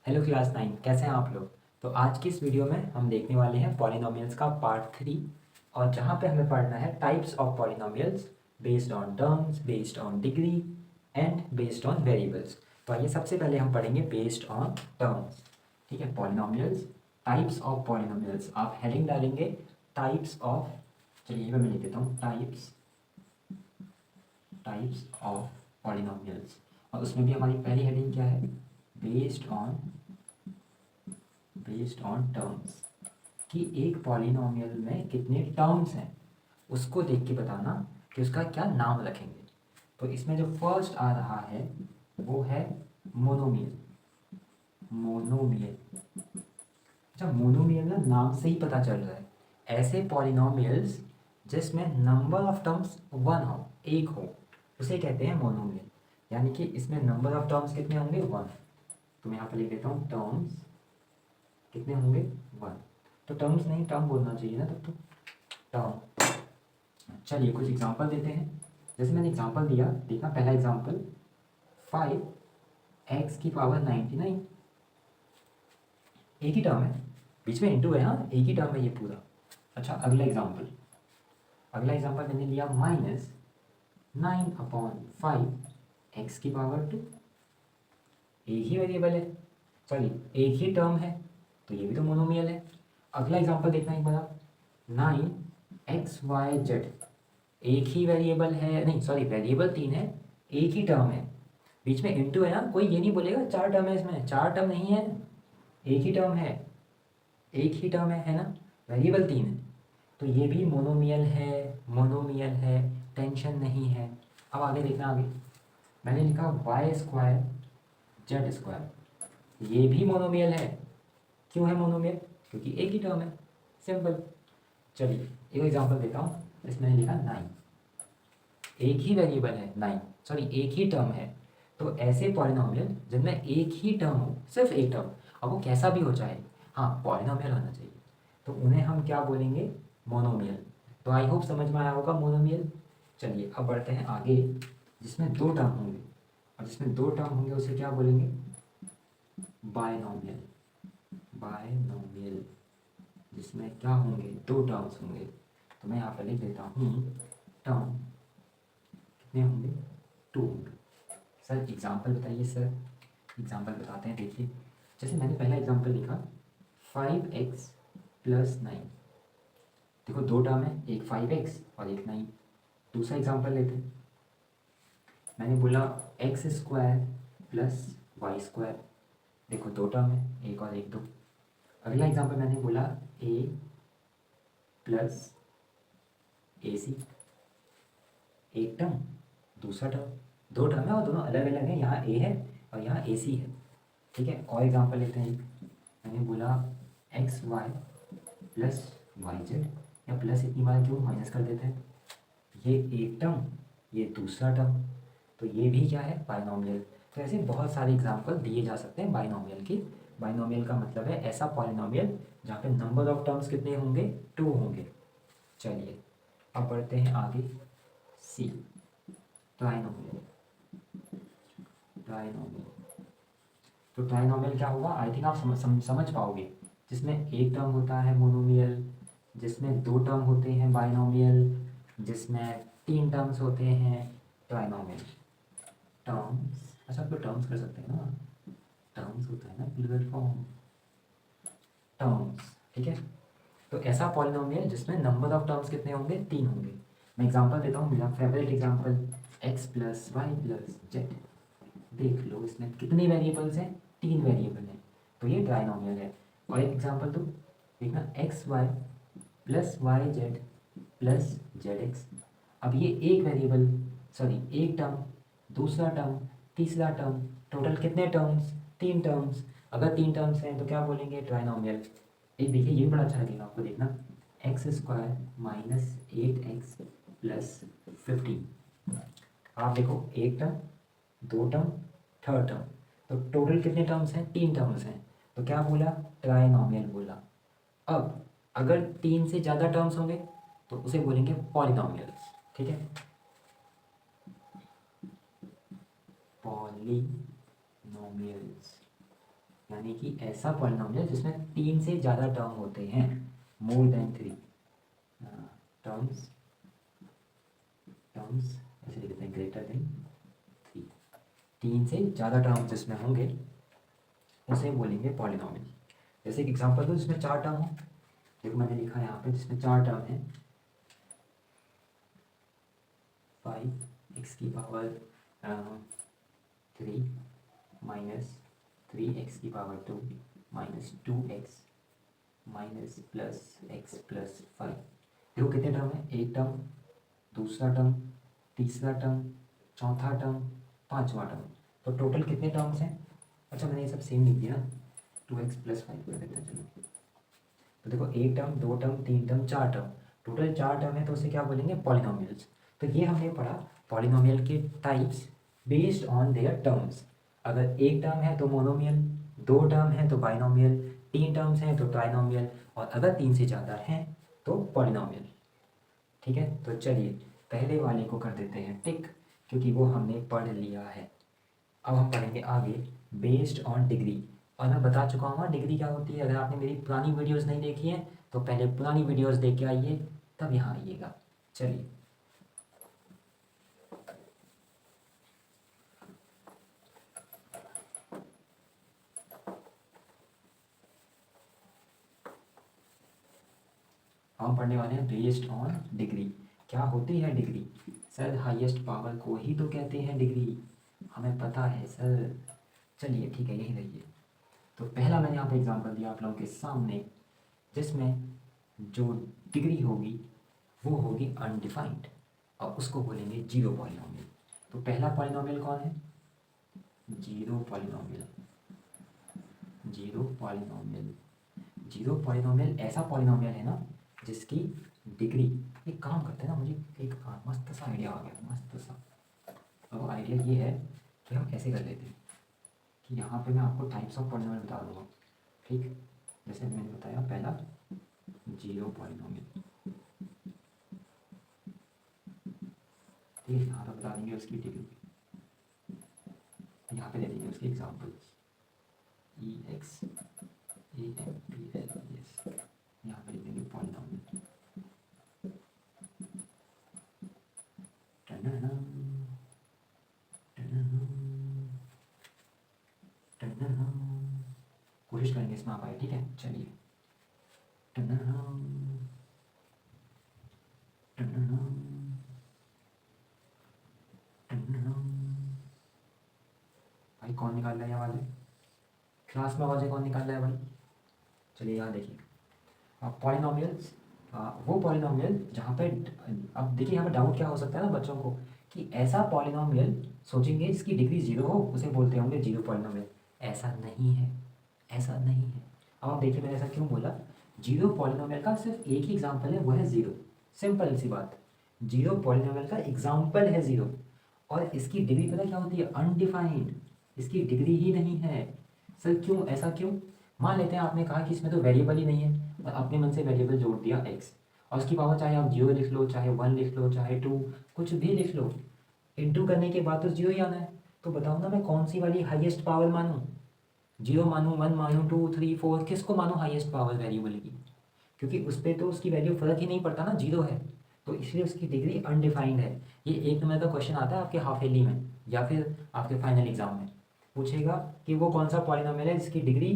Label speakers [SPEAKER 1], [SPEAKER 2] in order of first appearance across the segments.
[SPEAKER 1] Hello class 9, कैसे हैं आप लोग। तो आज की इस वीडियो में हम देखने वाले हैं पॉलिनोमियल्स का पार्ट 3। और जहाँ पे हमें पढ़ना है types of polynomials based on terms, based on degree and based on variables. तो आइए सबसे पहले हम पढ़ेंगे बेस्ड ऑन टर्म्स। ठीक है, पॉलिनोमियल्स, टाइप्स ऑफ पॉलिनोमियल्स। आप हेडिंग डालेंगे टाइप्स ऑफ, चलिए मैं लिख देता हूँ टाइप्स टाइप्स ऑफ पॉलिनोमियल्स। और उसमें भी हमारी पहली हेडिंग क्या है, बेस्ड ऑन टर्म्स, कि एक पॉलिनोमियल में कितने टर्म्स हैं उसको देख के बताना कि उसका क्या नाम रखेंगे। तो इसमें जो फर्स्ट आ रहा है वो है मोनोमियल। मोनोमियल, अच्छा मोनोमियल ना नाम से ही पता चल रहा है, ऐसे पॉलिनोमियल्स जिसमें नंबर ऑफ टर्म्स वन हो, एक हो, उसे कहते हैं मोनोमियल। यानी कि इसमें नंबर ऑफ टर्म्स कितने होंगे, वन। तो मैं यहाँ पर लिख देता हूँ टर्म्स कितने होंगे, वन। तो टर्म्स नहीं, टर्म बोलना चाहिए ना तब तो, टर्म। चलिए कुछ एग्जांपल देते हैं। जैसे मैंने एग्जांपल दिया, देखना पहला एग्जांपल, 5x⁹, एक ही टर्म है, बीच में इंटू है, हाँ एक ही टर्म है ये पूरा। अच्छा अगला एग्जांपल मैंने लिया -9/5x⁵, एक ही वेरिएबल है, सॉरी एक ही टर्म है, तो ये भी तो मोनोमियल है। अगला एग्जांपल देखना एक बार आप, 9xyz, एक ही वेरिएबल है, नहीं सॉरी वेरिएबल तीन है, एक ही टर्म है, बीच में इंटू है ना, कोई ये नहीं बोलेगा चार टर्म है, इसमें चार टर्म नहीं है, एक ही टर्म है, एक ही टर्म है ना, वेरिएबल तीन है, तो ये भी मोनोमियल है, मोनोमियल है, टेंशन नहीं है। अब आगे देखना, आगे मैंने लिखा y²z², ये भी मोनोमियल है। क्यों है मोनोमियल, क्योंकि एक ही टर्म है, सिंपल। चलिए एक एग्जांपल देता हूँ, इसमें मैंने लिखा 9, एक ही वेरिएबल है 9, सॉरी एक ही टर्म है। तो ऐसे पॉलिनोमियल जिनमें एक ही टर्म हो, सिर्फ एक टर्म, अब वो कैसा भी हो चाहे, हाँ पॉलिनोमियल होना चाहिए, तो उन्हें हम क्या बोलेंगे, मोनोमियल। तो आई होप समझ में आया होगा मोनोमियल। चलिए अब बढ़ते हैं आगे, जिसमें दो टर्म होंगे, और जिसमें दो टर्म होंगे उसे क्या बोलेंगे, बायनोमियल। बायनोमियल जिसमें क्या होंगे, दो टर्म्स होंगे। तो मैं यहाँ पर लिख देता हूँ टर्म कितने होंगे, टू होंगे। सर एग्जाम्पल बताइए सर, एग्जाम्पल बताते हैं, देखिए जैसे मैंने पहला एग्जाम्पल लिखा 5x+9, देखो दो टर्म है, एक 5x और एक 9। दूसरा एग्जाम्पल लेते हैं, मैंने बोला x² + y², देखो दो टर्म है, एक और एक दो। अगला एग्जाम्पल मैंने बोला a+ac, एक टर्म दूसरा टर्म, दो टर्म है और दोनों अलग अलग हैं, यहाँ a है और यहाँ ac है। ठीक है, और एग्जाम्पल लेते हैं, मैंने बोला xy+yz, या प्लस इतनी बार क्यों, माइनस कर देते हैं, ये एक टर्म ये दूसरा टर्म, तो ये भी क्या है, बाइनोमियल। तो ऐसे बहुत सारे एग्जाम्पल दिए जा सकते हैं बाइनोमियल की। बाइनोमियल का मतलब है ऐसा पॉलिनोमियल जहाँ पे नंबर ऑफ टर्म्स कितने होंगे, टू होंगे। चलिए अब बढ़ते हैं आगे, सी, ट्राइनोमियल। ट्राइनोमियल, तो ट्राइनोमियल क्या होगा, आई थिंक आप समझ पाओगे, जिसमें एक टर्म होता है मोनोमियल, जिसमें दो टर्म होते हैं बाइनोमियल, जिसमें तीन टर्म्स होते हैं ट्राइनोमियल। टर्म्स, अच्छा तो टर्म्स कर सकते हैं ना, टर्म्स होता है ना प्लूरल फॉर्म, टर्म्स। ठीक है, तो ऐसा पॉलिनोमियल जिसमें नंबर ऑफ टर्म्स कितने होंगे, तीन होंगे। मैं एग्जांपल देता हूँ, मेरा फेवरेट एग्जांपल x+y+z, देख लो इसमें कितने वेरिएबल्स हैं, तीन वेरिएबल हैं, तो ये ट्राइनोमियल है। और एक एग्जांपल दो, देखना xy+yz+zx, अब ये एक वेरिएबल, सॉरी एक टर्म, दूसरा टर्म, तीसरा टर्म, टोटल कितने टर्म्स, तीन टर्म्स। अगर तीन टर्म्स हैं तो क्या बोलेंगे, ट्राइनोमियल। एक देखिए ये भी बड़ा अच्छा लगेगा आपको, देखना x² - 8x + 15, आप देखो एक टर्म, दो टर्म, थर्ड टर्म, तो टोटल कितने टर्म्स हैं, तीन टर्म्स हैं, तो क्या बोला, ट्राइनोमियल बोला। अब अगर तीन से ज़्यादा टर्म्स होंगे तो उसे बोलेंगे पॉलिनोमियल्स। ठीक है, पॉलिनोमियल्स, यानी कि ऐसा पॉलिनोमियल जिसमें 3 से ज़्यादा टर्म होते हैं, मोर देन 3 टर्म्स, टर्म्स ऐसे लिख देते हैं, ग्रेटर देन 3, 3 से ज़्यादा टर्म जिसमें होंगे उसे बोलेंगे पॉलिनोमियल। जैसे एक एग्जांपल दो जिसमें 4 टर्म हो, देखो मैंने लिखा है यहाँ पे जिसमें 4 टर्म है, 5x की पावर 3 माइनस 3x की power 2 minus 2x minus plus x plus 5। देखो कितने टर्म है, एक टर्म, दूसरा टर्म, तीसरा टर्म, चौथा टर्म, पांचवा टर्म, तो टोटल कितने टर्म्स हैं। अच्छा मैंने ये सब सेम लिख दिया ना, 2x प्लस 5 कर देते हैं चलो। तो देखो एक टर्म, दो टर्म, तीन टर्म, चार टर्म, टोटल 4 टर्म है, तो उसे क्या बोलेंगे, पॉलिनोमियल्स। तो ये हमने पढ़ा पॉलिनोमियल के types based on their terms. अगर एक टर्म है तो मोनोमियल, दो टर्म है तो बाइनोमियल, तीन टर्म्स हैं तो ट्राइनोमियल, और अगर 3 से ज़्यादा हैं तो पॉलिनोमियल। ठीक है, तो चलिए पहले वाले को कर देते हैं टिक, क्योंकि वो हमने पढ़ लिया है। अब हम पढ़ेंगे आगे बेस्ड ऑन डिग्री। और मैं बता चुका हूँ डिग्री क्या होती है। अगर आपने मेरी पुरानी वीडियोस नहीं देखी हैं तो पहले पुरानी वीडियोस देख के आइए, तब यहाँ आइएगा। चलिए हम पढ़ने वाले हैं बेस्ड ऑन डिग्री। क्या होती है डिग्री? सर हाईएस्ट पावर को ही तो कहते हैं डिग्री, हमें पता है सर। चलिए ठीक है, यही रहिए। तो पहला मैंने यहाँ पे एग्जांपल दिया आप लोगों के सामने, जिसमें जो डिग्री होगी वो होगी अनडिफाइंड, और उसको बोलेंगे जीरो पॉलिनोमियल। तो पहला पॉलिनोमियल कौन है? Zero polynomial. Zero polynomial, zero polynomial ऐसा पॉलिनोमियल है ना जिसकी डिग्री, एक काम करते हैं ना, मुझे एक मस्त सा आइडिया आ गया, मस्त सा। तो आइडिया ये है कि हम ऐसे कर लेते हैं कि यहाँ पे मैं आपको टाइप्स ऑफ पॉलिनोमियल बता दूँगा। ठीक, जैसे मैंने बताया पहला जीरो पॉलिनोमियल, ठीक है, यहाँ पर बता देंगे उसकी डिग्री, यहाँ पे दे देंगे उसके examples E X A M P L E S, यहाँ पे लिख देंगे पॉलिनोमियल। कोशिश करेंगे इसमें आप आए, ठीक है। चलिए भाई कौन निकाल रहा है आवाज़? क्लास में आवाज़ें कौन निकाल रहा है भाई? चलिए यहाँ देखिए, पॉलिनोमियल्स, वो पॉलिनोमियल जहाँ पे, अब देखिए यहाँ पे डाउट क्या हो सकता है ना बच्चों को, कि ऐसा पॉलिनोमियल सोचेंगे जिसकी डिग्री जीरो हो उसे बोलते होंगे जीरो पॉलिनोमियल। ऐसा नहीं है, ऐसा नहीं है। अब आप देखिए मैंने ऐसा क्यों बोला, जीरो पॉलिनोमियल का सिर्फ एक ही एग्जाम्पल है, वो है ज़ीरो। सिंपल सी बात, जीरो पॉलिनोमियल का एग्जाम्पल है ज़ीरो, और इसकी डिग्री पता क्या होती है? अनडिफाइंड, इसकी डिग्री ही नहीं है। सर क्यों, ऐसा क्यों? मान लेते हैं आपने कहा कि इसमें तो वेरिएबल ही नहीं है, और अपने मन से वेरिएबल जोड़ दिया एक्स, और उसकी पावर चाहे आप जीरो लिख लो, चाहे वन लिख लो, चाहे टू, कुछ भी लिख लो, इंटू करने के बाद तो जीरो ही आना है। तो बताओ ना मैं कौन सी वाली हाईएस्ट पावर मानूँ? जीरो मानूँ, वन मानूँ, टू, थ्री, फोर, किसको मानूँ हाईएस्ट पावर वेरिएबल की? क्योंकि उस पर तो उसकी वैल्यू फ़र्क ही नहीं पड़ता ना, जीरो है, तो इसलिए उसकी डिग्री अनडिफाइंड है। ये एक नंबर का क्वेश्चन आता है आपके हाफ ईयरली में या फिर आपके फाइनल एग्जाम में, पूछेगा कि वो कौन सा पॉलिनोमियल है जिसकी डिग्री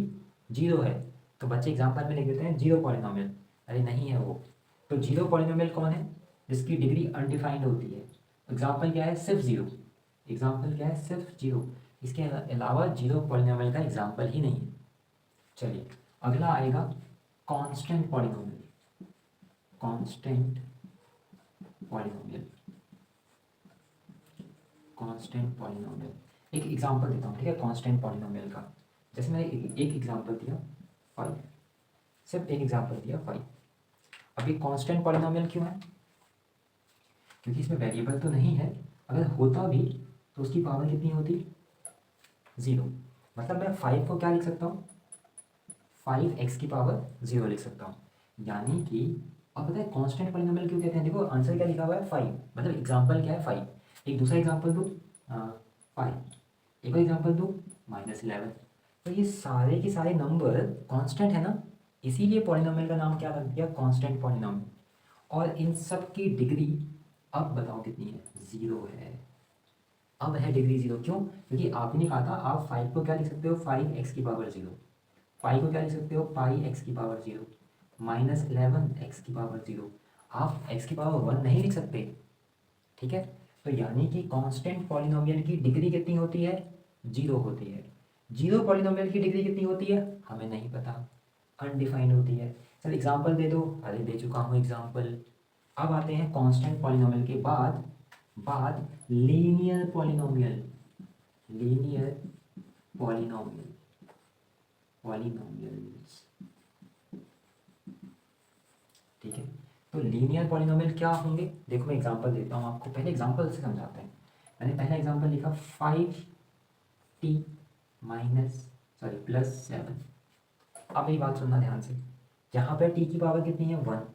[SPEAKER 1] जीरो है, तो बच्चे एग्जाम्पल में लिख देते हैं जीरो पॉलिनोमियल। अरे नहीं है वो। तो जीरो पॉलिनोमियल कौन है? जिसकी डिग्री अनडिफाइंड होती है। एग्जाम्पल क्या है? सिर्फ जीरो। एग्जाम्पल क्या है? सिर्फ जीरो। इसके अलावा जीरो पॉलिनोमियल का एग्जाम्पल ही नहीं है। चलिए अगला आएगा constant polynomial. Constant polynomial, constant polynomial, एक एग्जांपल देता हूँ, ठीक है, कांस्टेंट पॉलिनोमियल का। जैसे मैंने एक एग्जांपल दिया 5, सिर्फ एक एग्जांपल दिया 5। अब ये कांस्टेंट पॉलिनोमियल क्यों है? क्योंकि इसमें वेरिएबल तो नहीं है, अगर होता भी तो उसकी पावर कितनी होती? ज़ीरो। मतलब मैं 5 को क्या लिख सकता हूँ? 5x की पावर 0 लिख सकता हूँ। यानी कि अब पता है कांस्टेंट पॉलिनोमियल क्यों कहते हैं? देखो आंसर क्या लिखा हुआ है? 5, मतलब एग्जांपल क्या है? 5। एक दूसरा एग्जांपल दो 5, एक और एग्जांपल दो -11, तो ये सारे के सारे नंबर कांस्टेंट है ना, इसीलिए पॉलिनोमियल का नाम क्या रख दिया, कांस्टेंट पॉलिनोमियल। और इन सब की डिग्री अब बताओ कितनी है, ज़ीरो है। अब है डिग्री ज़ीरो, क्यों? क्योंकि आपने कहा था आप 5 को क्या लिख सकते हो, 5x⁻0। पाई को क्या लिख सकते हो, पाई x⁻0 -11x⁻0। आप x⁻1 नहीं लिख सकते, ठीक है। तो यानी कि कांस्टेंट पॉलिनोमियल की डिग्री कितनी होती है, जीरो होती है। जीरो पॉलिनोमियल की डिग्री कितनी होती है, हमें नहीं पता, अनडिफाइंड होती है। सर एग्जांपल दे दो, अरे दे चुका हूँ एग्जांपल। अब आते हैं कांस्टेंट पॉलिनोमियल के बाद बाद linear polynomial. Linear polynomial, polynomials, ठीक है। तो लीनियर पॉलिनोमियल क्या होंगे, देखो मैं एग्जांपल देता हूँ आपको, पहले एग्जांपल से समझाते हैं। मैंने पहला एग्जांपल लिखा 5t माइनस सॉरी +7। अब मेरी बात सुनना ध्यान से, यहाँ पे t की पावर कितनी है, 1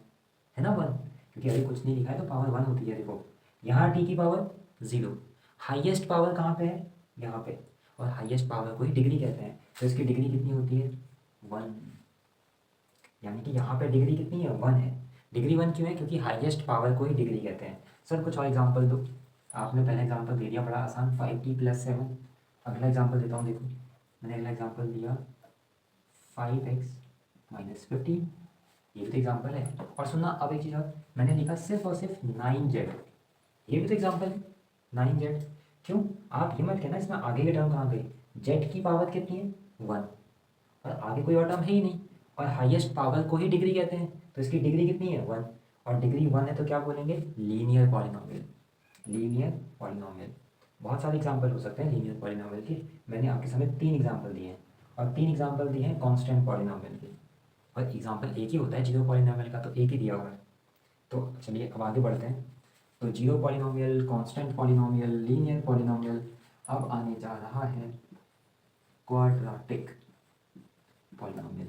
[SPEAKER 1] है ना, 1, क्योंकि अभी कुछ नहीं लिखा है तो पावर 1 होती है। देखो यहाँ t की पावर 0, हाईएस्ट पावर कहाँ पे है, यहाँ पे, और हाईएस्ट पावर को ही डिग्री कहते हैं, तो इसकी डिग्री कितनी होती है, 1। यानी कि यहाँ पे डिग्री कितनी है, 1 है। डिग्री 1 क्यों है, क्योंकि हाईएस्ट पावर को ही डिग्री कहते हैं। सर कुछ और एग्जांपल दो। आपने पहला एग्जांपल दे दिया बड़ा आसान, 5t+7। अगला एग्जांपल देता हूँ, देखो मैंने अगला एग्जांपल दिया 5x-15। ये भी तो एग्जांपल है। और सुनना अब एक चीज़ और, मैंने लिखा सिर्फ और सिर्फ 9z, ये भी तो एग्जांपल है, 9z। क्यों? आप ये मत कहना इसमें आगे की टर्म कहाँ गई, z की पावर कितनी है, 1, और आगे कोई और टर्म है ही नहीं, और हाईएस्ट पावर को ही डिग्री कहते हैं, तो इसकी डिग्री कितनी है, 1, और डिग्री 1 है तो क्या बोलेंगे, लीनियर पॉलिनोमियल। लीनियर पॉलिनोमियल, बहुत सारे एग्जांपल हो सकते हैं लीनियर पॉलिनोमियल के। मैंने आपके सामने 3 एग्जांपल दिए हैं, और 3 एग्जांपल दिए हैं कांस्टेंट पॉलिनोमियल के, और एग्जांपल एक ही होता है जीरो पॉलिनोमियल का, तो एक ही दिया हुआ है। तो चलिए अब आगे बढ़ते हैं। तो zero polynomial, constant polynomial, linear polynomial, अब आने जा रहा है क्वाड्रेटिक पॉलिनोमियल।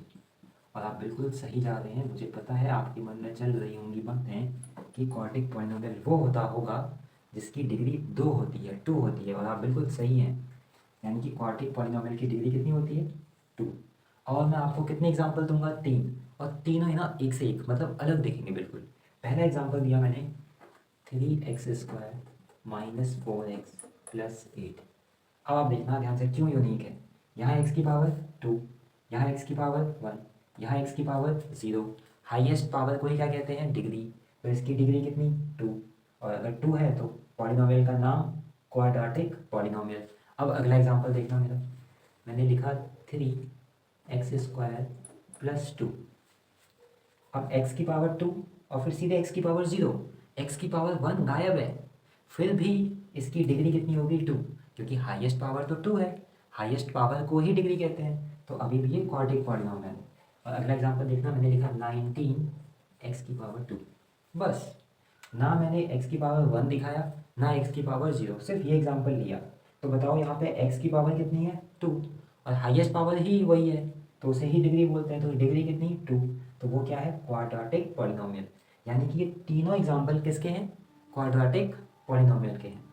[SPEAKER 1] और आप बिल्कुल सही जा रहे हैं, मुझे पता है आपके मन में चल रही होंगी बातें कि क्वाड्रेटिक पॉलिनोमियल वो होता होगा जिसकी डिग्री 2 होती है, 2 होती है, और आप बिल्कुल सही हैं। यानी कि क्वाड्रेटिक पॉलिनोमियल की डिग्री कितनी होती है, 2। और मैं आपको कितने एग्जांपल दूंगा, 3, और तीनों ही ना एक से एक, मतलब अलग दिखेंगे बिल्कुल। पहला एग्जांपल दिया मैंने 3x² - 4x+8। अब आप देखना ध्यान से क्यों यूनिक है, यहाँ x की पावर 2, यहाँ x की पावर 1, यहाँ x की पावर 0, हाईएस्ट पावर को ही क्या कहते हैं, डिग्री। तो इसकी डिग्री कितनी, 2, और अगर 2 है तो पॉलिनोमियल का नाम क्वाड्रेटिक पॉलिनोमियल। अब अगला एग्जांपल देखना मेरा, मैंने लिखा 3x² + 2। अब x की पावर 2 और फिर सीधे x की पावर 0, x की पावर 1 गायब है, फिर भी इसकी डिग्री कितनी होगी, 2, क्योंकि हाईएस्ट पावर तो 2 है, हाईएस्ट पावर को ही डिग्री कहते हैं, तो अभी भी ये क्वाड्रेटिक पॉलिनोमियल है। और अगला एग्जांपल देखना, मैंने लिखा 19x⁻²। बस, ना मैंने x की पावर 1 दिखाया, ना x की पावर 0, सिर्फ ये एग्जांपल लिया। तो बताओ यहाँ पे x की पावर कितनी है, 2, और हाईएस्ट पावर ही वही है, तो उसे ही डिग्री बोलते हैं, तो डिग्री कितनी, 2, तो वो क्या है, क्वाड्रेटिक पॉलिनोमियल। यानी कि ये तीनों एग्जांपल किसके हैं, क्वाड्रेटिक पॉलिनोमियल के हैं।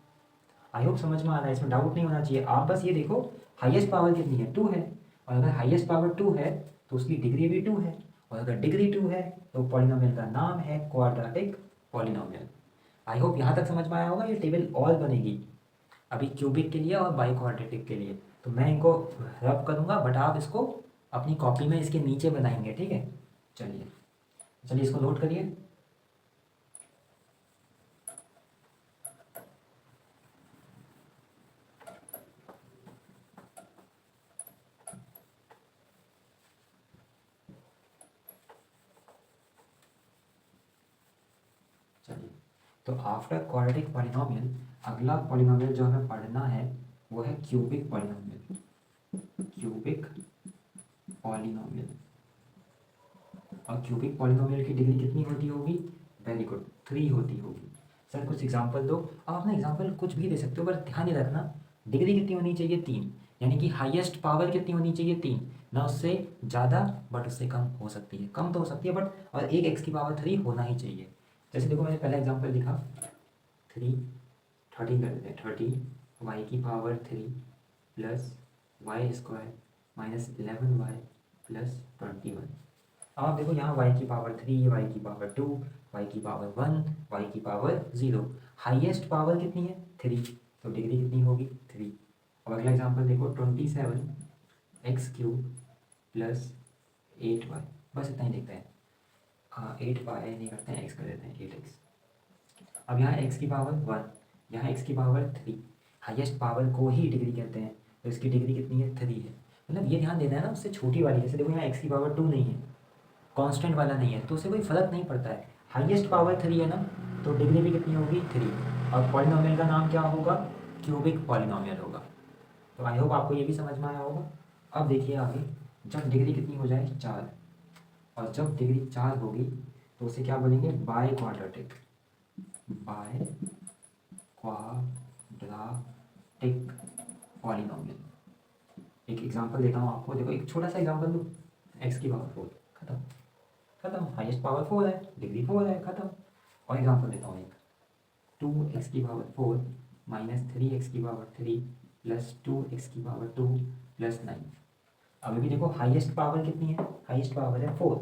[SPEAKER 1] आई होप समझ में आ रहा है, इसमें डाउट नहीं होना चाहिए। आप बस ये देखो हाईएस्ट पावर कितनी है, 2 है, और अगर हाईएस्ट पावर 2 है तो उसकी डिग्री भी 2 है, और अगर डिग्री 2 है तो पॉलिनोमियल का नाम है क्वाड्रेटिक पॉलिनोमियल। आई होप यहाँ तक समझ में आया होगा। ये टेबल और बनेगी अभी क्यूबिक के लिए और बाई क्वाड्रेटिक के लिए, तो मैं इनको रब करूँगा, बट आप इसको अपनी कॉपी में इसके नीचे बनाएंगे, ठीक है। चलिए चलिए इसको नोट करिए। चलिए, तो आफ्टर क्वाड्रेटिक पॉलिनोमियल अगला पॉलिनोमियल जो हमें पढ़ना है वो है क्यूबिक पॉलिनोमियल। क्यूबिक पॉलिनोमियल, और क्यूबिक पॉलिनोमियल की डिग्री कितनी होती होगी, वेरी गुड, 3 होती होगी। सर कुछ एग्जांपल दो। आप ना एग्जांपल कुछ भी दे सकते हो, पर ध्यान ही रखना डिग्री कितनी होनी चाहिए, 3, यानी कि हाईएस्ट पावर कितनी होनी चाहिए, 3, ना उससे ज़्यादा बट उससे कम हो सकती है, कम तो हो सकती है बट, और एक x की पावर 3 होना ही चाहिए। जैसे देखो मैंने पहला एग्जाम्पल लिखा 13 कर देते हैं, 13 y की पावर 3 + y² -11y प्लस 21। अब आप देखो यहाँ y की पावर 3, y की पावर 2, y की पावर 1, y की पावर 0, हाईएस्ट पावर कितनी है 3, तो डिग्री कितनी होगी 3। अब अगला एग्जांपल देखो 27x³ प्लस 8y, बस इतना ही देखते हैं। 8y नहीं करते हैं, x कर देते हैं 8x। अब यहाँ x की पावर 1, यहाँ x की पावर 3, हाईएस्ट पावर को ही डिग्री कहते हैं, तो इसकी डिग्री कितनी है 3 है। मतलब ये ध्यान देना है ना, उससे छोटी वाली, जैसे देखो यहाँ x की पावर 2 नहीं है, कांस्टेंट वाला नहीं है, तो उससे कोई फ़र्क नहीं पड़ता है। हाईएस्ट पावर 3 है ना, तो डिग्री भी कितनी होगी 3। और पॉलिनोमियल का नाम क्या होगा, क्यूबिक पॉलिनोमियल होगा। तो आई होप आपको ये भी समझ में आया होगा। अब देखिए आगे, जब डिग्री कितनी हो जाए 4, और जब डिग्री 4 होगी तो उसे क्या बोलेंगे, by quadratic, by quadratic polynomial. एक एग्जांपल देता हूँ आपको, देखो एक छोटा सा एग्जांपल दूँ, x की पावर 4, खत्म खत्म, हाईएस्ट पावर 4 है, डिग्री 4 है, खत्म। और एग्जांपल देता हूँ एक, 2x की पावर 4 माइनस 3x की पावर 3 प्लस 2x की पावर 2 प्लस 9। अभी भी देखो हाईएस्ट पावर कितनी है, हाईएस्ट पावर है 4,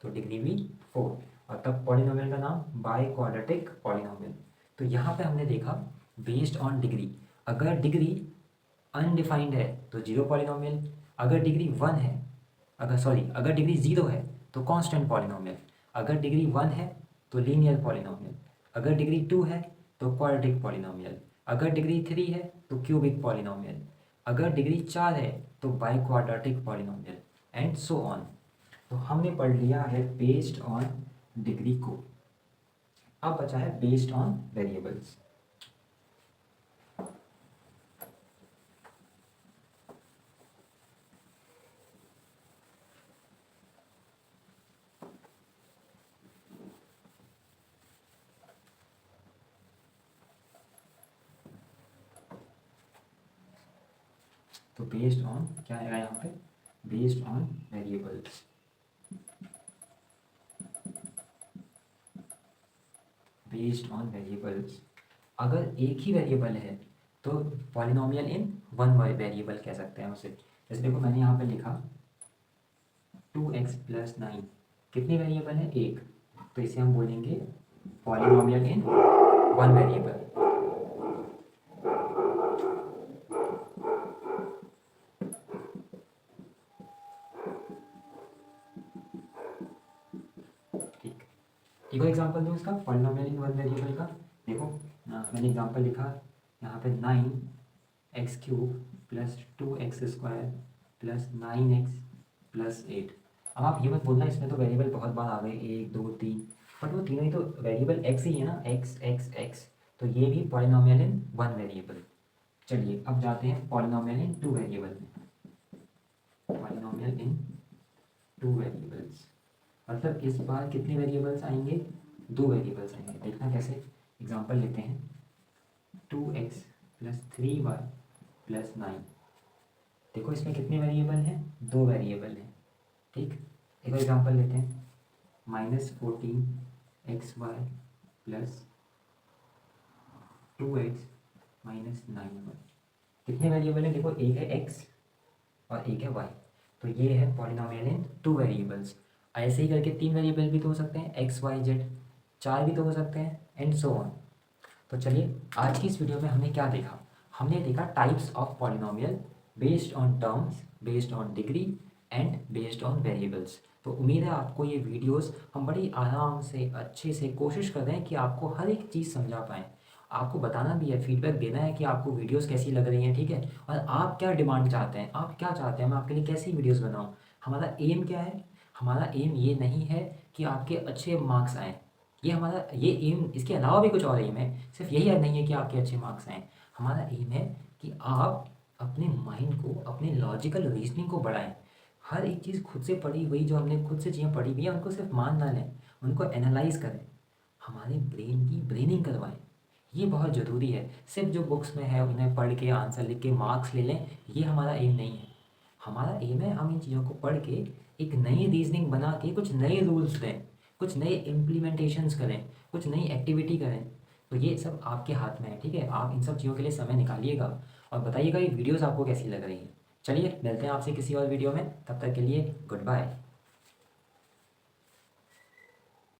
[SPEAKER 1] तो डिग्री भी 4, और तब पॉलिनोमियल का नाम बाय क्वाड्रेटिक पॉलिनोमियल। तो यहाँ पे हमने देखा बेस्ड ऑन डिग्री, अगर डिग्री अनडिफाइंड है तो जीरो पॉलिनोमियल, अगर डिग्री 1 है, अगर डिग्री 0 है तो कांस्टेंट पॉलिनोमियल, अगर डिग्री 1 है तो लीनियर पॉलिनोमियल, अगर डिग्री 2 है तो क्वाड्रेटिक पॉलिनोमियल, अगर डिग्री 3 है तो क्यूबिक पॉलिनोमियल, अगर डिग्री 4 है तो by quadratic polynomial, and so on. तो हमने पढ़ लिया है बेस्ड ऑन डिग्री को। अब बचा है बेस्ड ऑन वेरिएबल्स। तो बेस्ड ऑन क्या आएगा यहाँ पे, based on variables. Based on variables, अगर एक ही वेरिएबल है तो पॉलिनोमियल इन वन वेरिएबल कह सकते हैं उसे। जैसे देखो मैंने यहाँ पे लिखा 2x प्लस 9, कितनी वेरिएबल है, एक, तो इसे हम बोलेंगे पॉलिनोमियल इन वन वेरिएबल। ठीक, एक और एग्जांपल दूँ इसका, पॉलिनोमियल इन वन वेरिएबल का। देखो मैंने एग्जांपल लिखा यहाँ पे 9x³ plus 2x² plus 9x plus 8। अब आप ये मत बोलना इसमें तो वेरिएबल बहुत बार आ गए, 1 2 3, बट वो तीनों ही तो वेरिएबल x ही है ना, x, तो ये भी पॉलिनोमियल इन वन वेरिएबल। चलिए अब जाते हैं पॉलिनोमियल इन टू वेरिएबल में। पॉलिनोमियल इन टू वेरिएबल्स, मतलब इस बार कितने वेरिएबल्स आएंगे, 2 वेरिएबल्स आएंगे। देखना कैसे, एग्जांपल लेते हैं 2x प्लस 3y प्लस 9। देखो इसमें कितने वेरिएबल हैं, 2 वेरिएबल हैं। ठीक, एक और एग्जांपल लेते हैं -14xy plus 2x minus 9y। कितने वेरिएबल हैं, देखो एक है x और एक है y, तो ये है पॉलिनोमियल इन टू वेरिएबल्स। ऐसे ही करके 3 वेरिएबल भी तो हो सकते हैं, x y z, 4 भी तो हो सकते हैं, एंड सो ऑन। तो चलिए आज की इस वीडियो में हमने क्या देखा, हमने देखा types of polynomial based on terms, based on degree and based on variables. तो उम्मीद है आपको ये वीडियोस हम बड़ी आराम से अच्छे से कोशिश कर रहे हैं कि आपको हर एक चीज़ समझा पाएँ। आपको बताना भी है, फीडबैक देना है कि आपको वीडियोस कैसी लग रही हैं, ठीक है, और आप क्या डिमांड चाहते हैं, आप क्या चाहते हैं मैं आपके लिए कैसी वीडियोस बनाऊं। हमारा एम क्या है, हमारा एम ये नहीं है कि आपके अच्छे मार्क्स आएँ, ये हमारा ये एम, इसके अलावा भी कुछ और एम है, सिर्फ यही नहीं है कि आपके अच्छे मार्क्स आएँ। हमारा एम है कि आप अपने माइंड को, अपने लॉजिकल रीजनिंग को बढ़ाएं। हर एक चीज़ खुद से पढ़ी हुई, जो हमने खुद से चीज़ें पढ़ी हुई हैं उनको सिर्फ मान ना लें, उनको एनालाइज करें, हमारे ब्रेन की ब्रेनिंग करवाएं। ये बहुत ज़रूरी है। सिर्फ जो बुक्स में है उन्हें पढ़ के आंसर लिख के मार्क्स ले लें, ये हमारा एम नहीं है। हमारा एम है हम इन चीज़ों को पढ़ के एक नई रीजनिंग बना के कुछ नए रूल्स दें, कुछ नए इम्प्लीमेंटेशंस करें, कुछ नई एक्टिविटी करें। तो ये सब आपके हाथ में है, ठीक है। आप इन सब चीज़ों के लिए समय निकालिएगा और बताइएगा ये वीडियोस आपको कैसी लग रही हैं। चलिए मिलते हैं आपसे किसी और वीडियो में, तब तक के लिए गुड बाय।